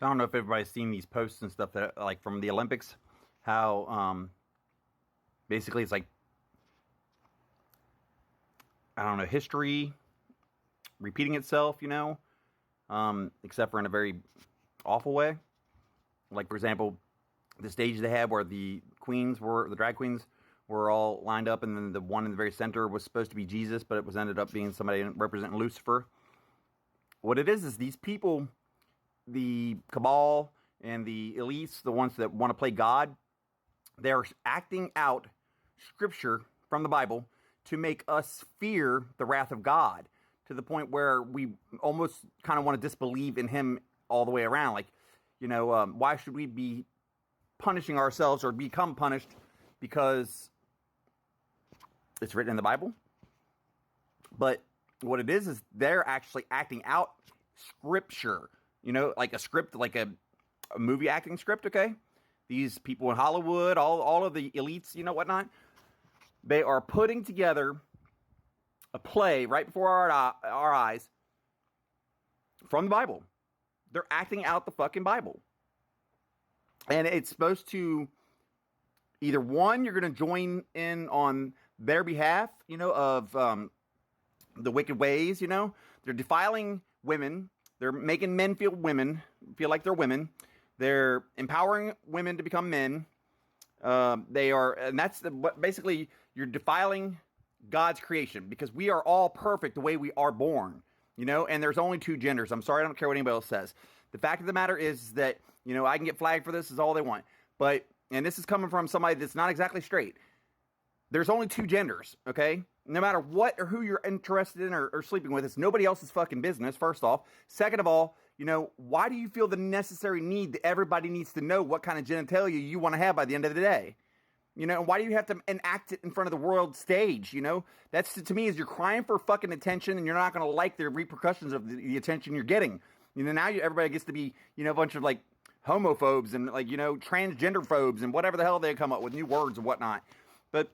So I don't know if everybody's seen these posts and stuff that like from the Olympics, how basically it's like I don't know history repeating itself, except for in a very awful way. Like for example, the stage they had where the drag queens were all lined up, and then the one in the very center was supposed to be Jesus, but it was ended up being somebody representing Lucifer. What it is these people, the cabal and the elites, the ones that want to play God, they're acting out scripture from the Bible to make us fear the wrath of God to the point where we almost kind of want to disbelieve in him all the way around. Like, why should we be punishing ourselves or become punished because it's written in the Bible? But what it is they're actually acting out scripture. Like a script, like a movie acting script, okay? These people in Hollywood, all of the elites, whatnot, they are putting together a play right before our eyes from the Bible. They're acting out the fucking Bible. And it's supposed to either one, you're going to join in on their behalf, of the wicked ways, They're defiling women. They're making men feel like they're women. They're empowering women to become men. Basically, you're defiling God's creation because we are all perfect the way we are born, and there's only two genders. I'm sorry, I don't care what anybody else says. The fact of the matter is that, I can get flagged for this is all they want. And this is coming from somebody that's not exactly straight. There's only two genders, okay? No matter what or who you're interested in or sleeping with, it's nobody else's fucking business, first off. Second of all, why do you feel the necessary need that everybody needs to know what kind of genitalia you want to have by the end of the day? And why do you have to enact it in front of the world stage? That's, to me, is you're crying for fucking attention and you're not going to like the repercussions of the attention you're getting. Now everybody gets to be, a bunch of like homophobes and like, transgender phobes and whatever the hell they come up with, new words and whatnot. But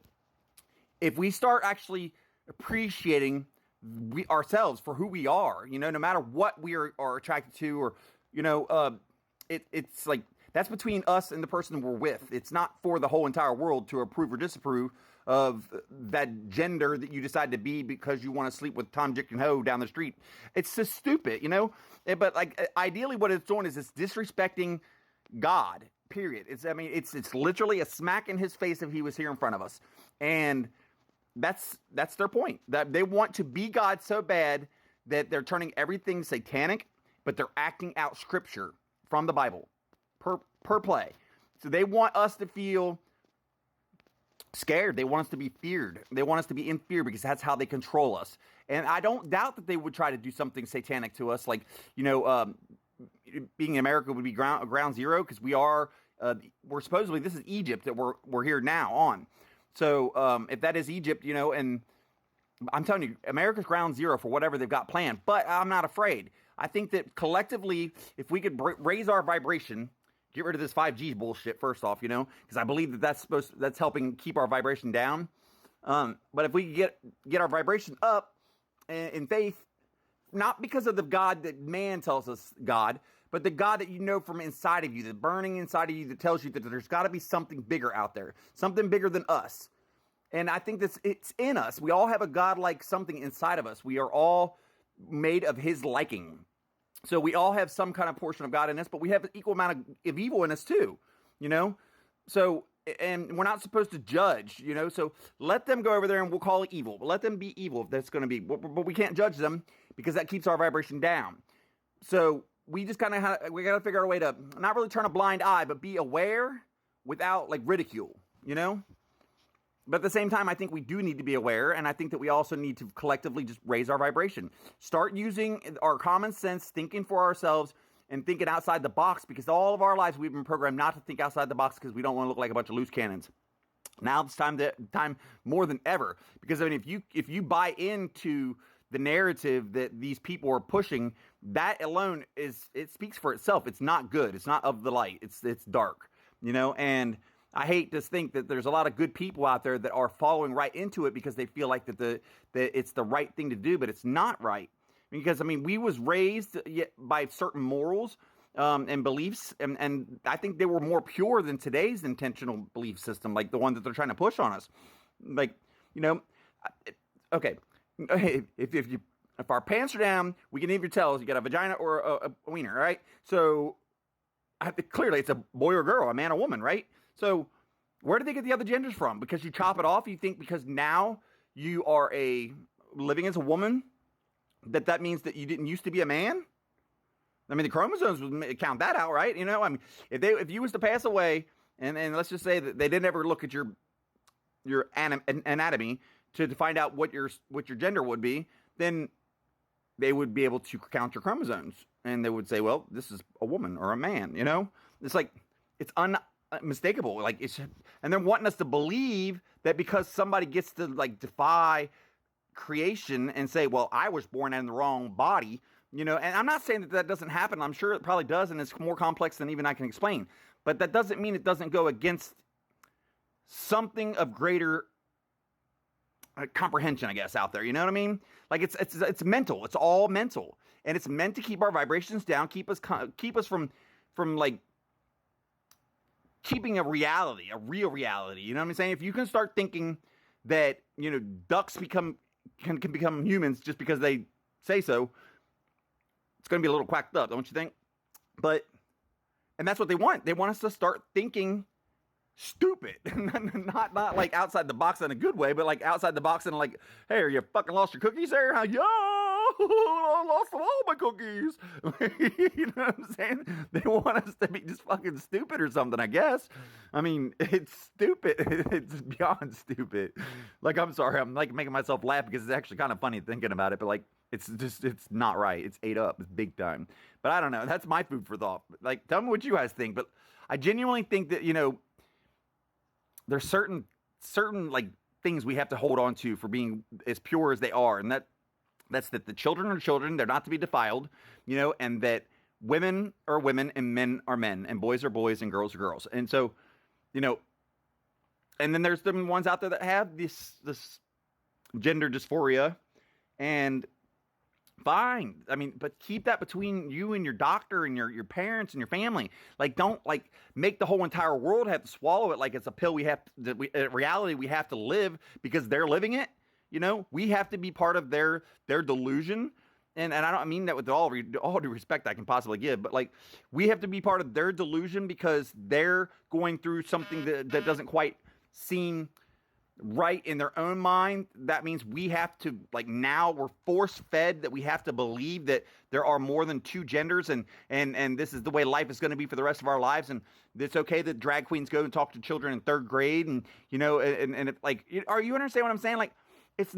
if we start actually appreciating ourselves for who we are, no matter what we are attracted to, or, it's like, that's between us and the person we're with. It's not for the whole entire world to approve or disapprove of that gender that you decide to be because you want to sleep with Tom, Dick, and Ho down the street. It's just stupid, But like, ideally what it's doing is it's disrespecting God, period. It's literally a smack in his face if he was here in front of us. And that's their point. That they want to be God so bad that they're turning everything satanic, but they're acting out scripture from the Bible per play. So they want us to feel scared. They want us to be feared. They want us to be in fear because that's how they control us. And I don't doubt that they would try to do something satanic to us, like, being in America would be ground zero because we're supposedly, this is Egypt that we're here now on. So if that is Egypt, and I'm telling you, America's ground zero for whatever they've got planned. But I'm not afraid. I think that collectively, if we could raise our vibration, get rid of this 5G bullshit first off, because I believe that's helping keep our vibration down. But if we get our vibration up in faith, not because of the God that man tells us God, but the God that from inside of you, the burning inside of you that tells you that there's got to be something bigger out there, something bigger than us. And I think it's in us. We all have a God-like something inside of us. We are all made of his liking. So we all have some kind of portion of God in us, but we have an equal amount of evil in us too, So, and we're not supposed to judge, so let them go over there and we'll call it evil. But let them be evil if that's going to be, but we can't judge them because that keeps our vibration down. So we just kind of, we got to figure out a way to not really turn a blind eye, but be aware without like ridicule, But at the same time, I think we do need to be aware, and I think that we also need to collectively just raise our vibration. Start using our common sense, thinking for ourselves, and thinking outside the box, because all of our lives we've been programmed not to think outside the box because we don't want to look like a bunch of loose cannons. Now it's time more than ever, because if you buy into the narrative that these people are pushing, that alone it speaks for itself. It's not good. It's not of the light. It's dark, and I hate to think that there's a lot of good people out there that are following right into it because they feel like that it's the right thing to do, but it's not right. Because, we was raised by certain morals and beliefs, and I think they were more pure than today's intentional belief system, like the one that they're trying to push on us. Like, you know, okay, if our pants are down, we can either tell if you got a vagina or a wiener, right? So clearly it's a boy or girl, a man or woman, right? So where do they get the other genders from? Because you chop it off, you think because now you are living as a woman, that means that you didn't used to be a man? I mean, the chromosomes would count that out, right? You know, I mean, if you was to pass away, and let's just say that they didn't ever look at your anatomy to find out what your gender would be, then they would be able to count your chromosomes, and they would say, well, this is a woman or a man. You know, it's like it's unmistakable. Like and they're wanting us to believe that because somebody gets to like defy creation and say, well, I was born in the wrong body. You know, and I'm not saying that doesn't happen. I'm sure it probably does, and it's more complex than even I can explain. But that doesn't mean it doesn't go against something of greater comprehension, I guess, out there. You know what I mean? Like it's mental. It's all mental, and it's meant to keep our vibrations down, keep us from like keeping a real reality. You know what I'm saying? If you can start thinking that ducks can become humans just because they say so, it's going to be a little quacked up, don't you think? And that's what they want. They want us to start thinking stupid. not like outside the box in a good way, but like outside the box in like, hey, are you fucking lost your cookies there? Yeah, I lost all my cookies. You know what I'm saying? They want us to be just fucking stupid or something, I guess. I mean, it's stupid. It's beyond stupid. Like, I'm sorry. I'm like making myself laugh because it's actually kind of funny thinking about it, but like, it's not right. It's ate up. It's big time. But I don't know. That's my food for thought. Like, tell me what you guys think. But I genuinely think that, there's certain like things we have to hold on to for being as pure as they are. And that's that the children are children. They're not to be defiled, and that women are women and men are men and boys are boys and girls are girls. And so, and then there's the ones out there that have this gender dysphoria, and fine. I mean, but keep that between you and your doctor and your parents and your family. Like, don't like make the whole entire world have to swallow it like it's a pill reality we have to live because they're living it. We have to be part of their delusion. And I don't mean that with all due respect I can possibly give, but like we have to be part of their delusion because they're going through something that doesn't quite seem right in their own mind. That means we have to, like, now we're force fed that we have to believe that there are more than two genders and this is the way life is going to be for the rest of our lives, and it's okay that drag queens go and talk to children in third grade, and and it's like, are you understand what I'm saying? Like, it's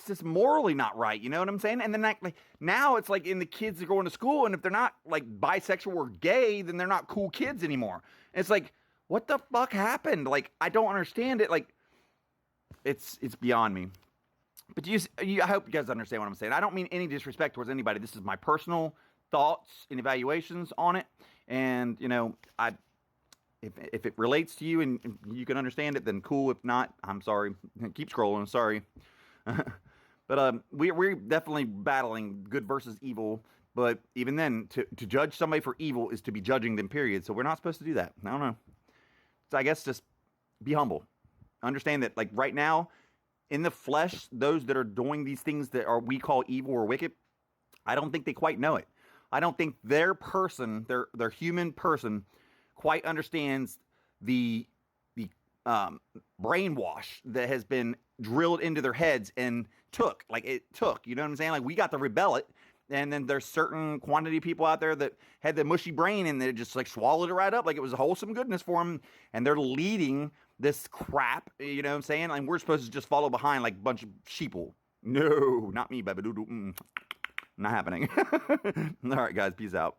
just morally not right. You know what I'm saying? And then like now it's like, the kids are going to school, and if they're not like bisexual or gay, then they're not cool kids anymore. And it's like, what the fuck happened? Like, I don't understand it. Like, it's beyond me. But I hope you guys understand what I'm saying. I don't mean any disrespect towards anybody. This is my personal thoughts and evaluations on it. And, if it relates to you and you can understand it, then cool. If not, I'm sorry. Keep scrolling. Sorry. But we're definitely battling good versus evil. But even then, to judge somebody for evil is to be judging them, period. So we're not supposed to do that. I don't know. So I guess just be humble. Understand that, like, right now, in the flesh, those that are doing these things that we call evil or wicked, I don't think they quite know it. I don't think their human person quite understands the brainwash that has been drilled into their heads and took. You know what I'm saying? Like, we got to rebel it. And then there's certain quantity of people out there that had the mushy brain and they just like swallowed it right up like it was a wholesome goodness for them. And they're leading this crap, you know what I'm saying? And we're supposed to just follow behind like a bunch of sheeple. No, not me, baby. Not happening. All right, guys, peace out.